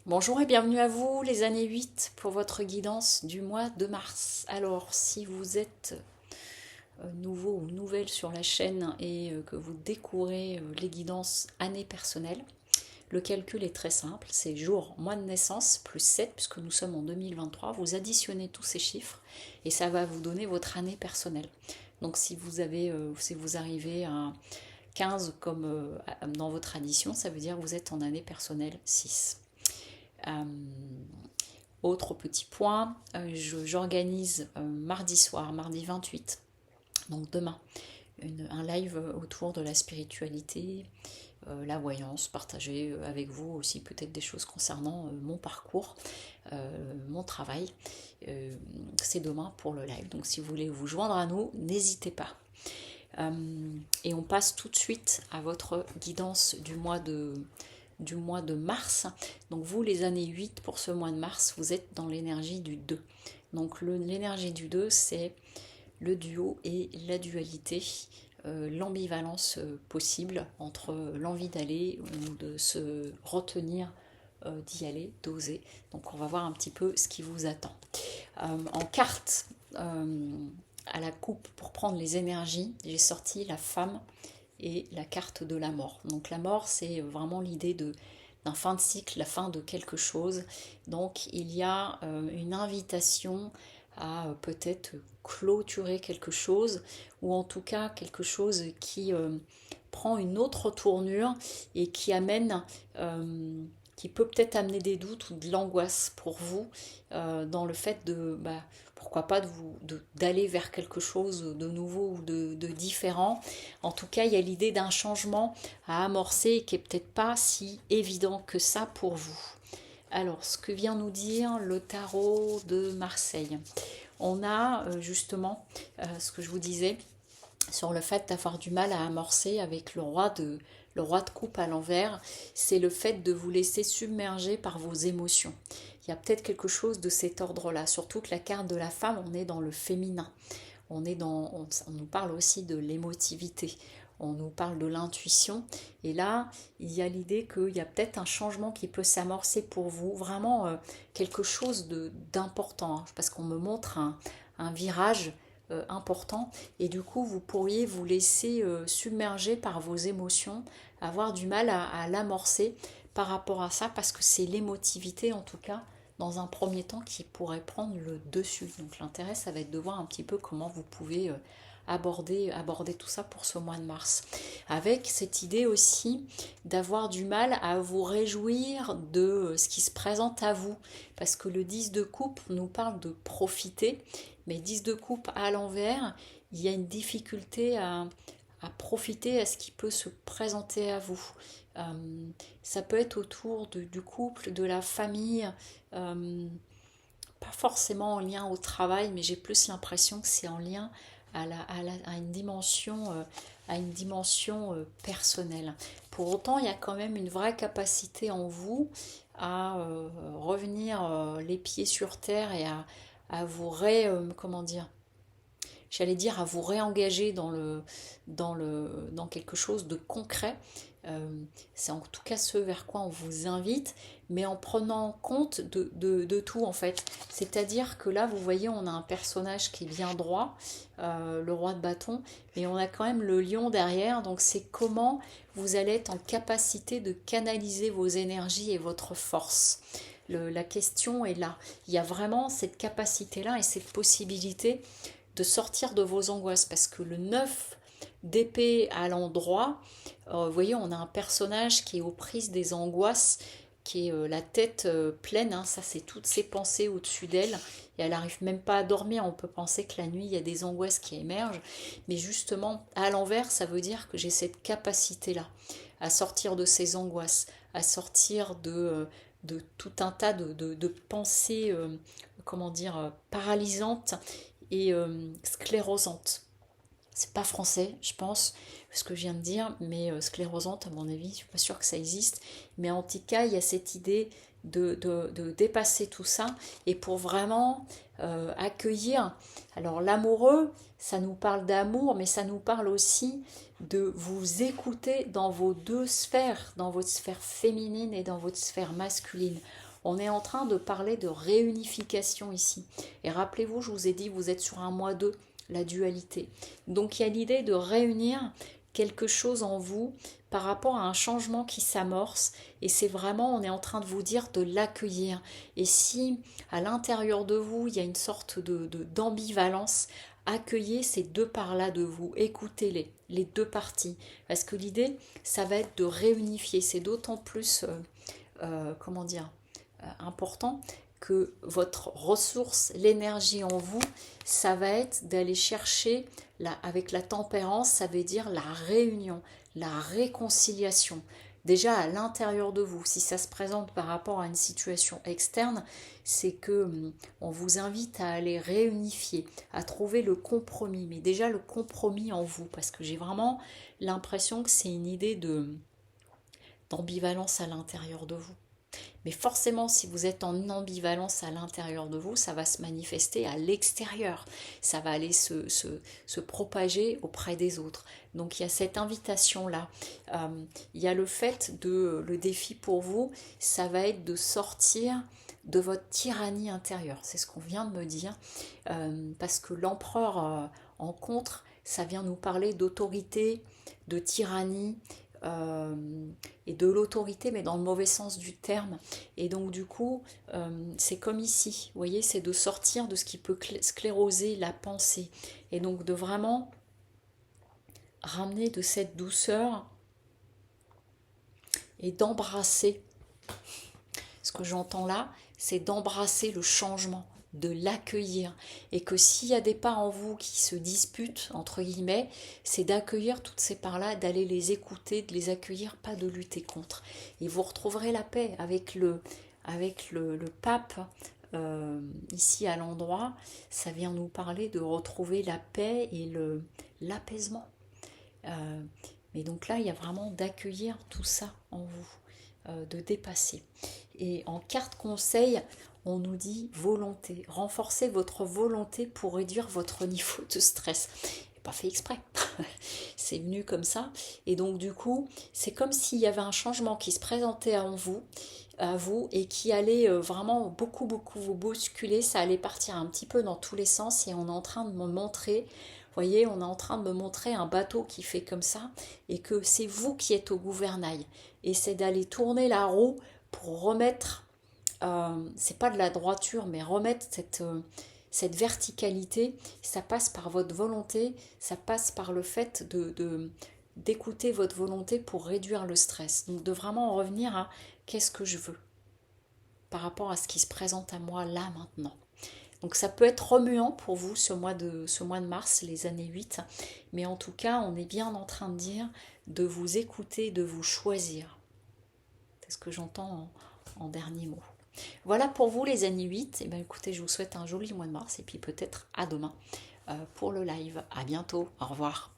Bonjour et bienvenue à vous, les années 8 pour votre guidance du mois de mars. Alors, si vous êtes nouveau ou nouvelle sur la chaîne et que vous découvrez les guidances années personnelles, le calcul est très simple, c'est jour, mois de naissance, plus 7 puisque nous sommes en 2023. Vous additionnez tous ces chiffres et ça va vous donner votre année personnelle. Donc si vous arrivez à 15 comme dans votre addition, ça veut dire que vous êtes en année personnelle 6. Euh, Autre petit point, j'organise mardi soir, mardi 28, donc demain, un live autour de la spiritualité, la voyance, partager avec vous aussi peut-être des choses concernant mon parcours, mon travail. C'est demain pour le live, donc si vous voulez vous joindre à nous, n'hésitez pas. Et on passe tout de suite à votre guidance du mois de mars. Donc vous, les années 8 pour ce mois de mars, vous êtes dans l'énergie du 2. Donc l'énergie du 2, c'est le duo et la dualité, l'ambivalence possible entre l'envie d'aller ou de se retenir d'y aller, d'oser. Donc on va voir un petit peu ce qui vous attend. En carte, à la coupe pour prendre les énergies, j'ai sorti la femme et la carte de la mort. Donc la mort, c'est vraiment l'idée d'un fin de cycle, la fin de quelque chose. Donc il y a une invitation à peut-être clôturer quelque chose, ou en tout cas quelque chose qui prend une autre tournure et qui amène, qui peut peut-être amener des doutes ou de l'angoisse pour vous dans le fait de, pourquoi pas, d'aller vers quelque chose de nouveau ou de différent. En tout cas, il y a l'idée d'un changement à amorcer qui est peut-être pas si évident que ça pour vous. Alors, ce que vient nous dire le tarot de Marseille. On a justement ce que je vous disais sur le fait d'avoir du mal à amorcer avec le roi de coupe à l'envers, c'est le fait de vous laisser submerger par vos émotions. Il y a peut-être quelque chose de cet ordre-là, surtout que la carte de la femme, on est dans le féminin. On nous parle aussi de l'émotivité, on nous parle de l'intuition. Et là, il y a l'idée qu'il y a peut-être un changement qui peut s'amorcer pour vous, vraiment quelque chose d'important, hein, parce qu'on me montre un virage important et du coup vous pourriez vous laisser submerger par vos émotions, avoir du mal à l'amorcer par rapport à ça parce que c'est l'émotivité en tout cas dans un premier temps qui pourrait prendre le dessus. Donc l'intérêt ça va être de voir un petit peu comment vous pouvez aborder tout ça pour ce mois de mars. Avec cette idée aussi d'avoir du mal à vous réjouir de ce qui se présente à vous. Parce que le 10 de coupe nous parle de profiter, mais 10 de coupe à l'envers, il y a une difficulté à profiter à ce qui peut se présenter à vous. Ça peut être autour du couple, de la famille, pas forcément en lien au travail, mais j'ai plus l'impression que c'est en lien à une dimension personnelle. Pour autant, il y a quand même une vraie capacité en vous à revenir les pieds sur terre et à vous comment dire, j'allais dire à vous réengager dans quelque chose de concret. C'est en tout cas ce vers quoi on vous invite, mais en prenant compte de tout en fait. C'est-à-dire que là, vous voyez, on a un personnage qui est bien droit, le roi de bâton, mais on a quand même le lion derrière, donc c'est comment vous allez être en capacité de canaliser vos énergies et votre force. La question est là. Il y a vraiment cette capacité-là et cette possibilité de sortir de vos angoisses parce que le 9 d'épée à l'endroit, vous voyez, on a un personnage qui est aux prises des angoisses, qui est la tête pleine, hein, ça c'est toutes ses pensées au-dessus d'elle, et elle n'arrive même pas à dormir, on peut penser que la nuit il y a des angoisses qui émergent, mais justement à l'envers ça veut dire que j'ai cette capacité-là à sortir de ces angoisses, à sortir de tout un tas de pensées, comment dire, paralysantes et sclérosante. C'est pas français, je pense, ce que je viens de dire, mais sclérosante, à mon avis, je suis pas sûre que ça existe. Mais en tout cas, il y a cette idée de dépasser tout ça et pour vraiment accueillir. Alors, l'amoureux, ça nous parle d'amour, mais ça nous parle aussi de vous écouter dans vos deux sphères, dans votre sphère féminine et dans votre sphère masculine. On est en train de parler de réunification ici. Et rappelez-vous, je vous ai dit, vous êtes sur un mois 2, la dualité. Donc il y a l'idée de réunir quelque chose en vous par rapport à un changement qui s'amorce, et c'est vraiment, on est en train de vous dire de l'accueillir. Et si à l'intérieur de vous il y a une sorte d'ambivalence, accueillez ces deux parts-là de vous, écoutez-les, les deux parties, parce que l'idée ça va être de réunifier. C'est d'autant plus comment dire, important que votre ressource, l'énergie en vous, ça va être d'aller chercher, avec la tempérance, ça veut dire la réunion, la réconciliation. Déjà à l'intérieur de vous, si ça se présente par rapport à une situation externe, c'est que on vous invite à aller réunifier, à trouver le compromis, mais déjà le compromis en vous, parce que j'ai vraiment l'impression que c'est une idée d'ambivalence à l'intérieur de vous. Mais forcément, si vous êtes en ambivalence à l'intérieur de vous, ça va se manifester à l'extérieur. Ça va aller se propager auprès des autres. Donc il y a cette invitation-là. Il y a le fait le défi pour vous, ça va être de sortir de votre tyrannie intérieure. C'est ce qu'on vient de me dire. Parce que l'empereur en contre, ça vient nous parler d'autorité, de tyrannie, et de l'autorité, mais dans le mauvais sens du terme. Et donc du coup, c'est comme ici, vous voyez, c'est de sortir de ce qui peut scléroser la pensée, et donc de vraiment ramener de cette douceur et d'embrasser. Ce que j'entends là, c'est d'embrasser le changement, de l'accueillir, et que s'il y a des parts en vous qui se disputent, entre guillemets, c'est d'accueillir toutes ces parts-là, d'aller les écouter, de les accueillir, pas de lutter contre. Et vous retrouverez la paix avec le pape ici à l'endroit. Ça vient nous parler de retrouver la paix et l'apaisement. Mais donc là, il y a vraiment d'accueillir tout ça en vous, de dépasser. Et en carte conseil, on nous dit volonté. Renforcez votre volonté pour réduire votre niveau de stress. Pas fait exprès. C'est venu comme ça. Et donc du coup, c'est comme s'il y avait un changement qui se présentait à vous et qui allait vraiment beaucoup vous bousculer. Ça allait partir un petit peu dans tous les sens, et on est en train de me montrer, vous voyez, on est en train de me montrer un bateau qui fait comme ça, et que c'est vous qui êtes au gouvernail. Et c'est d'aller tourner la roue pour remettre, c'est pas de la droiture, mais remettre cette verticalité. Ça passe par votre volonté, ça passe par le fait d'écouter votre volonté pour réduire le stress. Donc de vraiment revenir à qu'est-ce que je veux par rapport à ce qui se présente à moi là maintenant. Donc ça peut être remuant pour vous ce mois de mars, les années 8, mais en tout cas on est bien en train de dire de vous écouter, de vous choisir. C'est ce que j'entends en dernier mot. Voilà pour vous les années 8. Et bien écoutez, je vous souhaite un joli mois de mars, et puis peut-être à demain pour le live. À bientôt. Au revoir.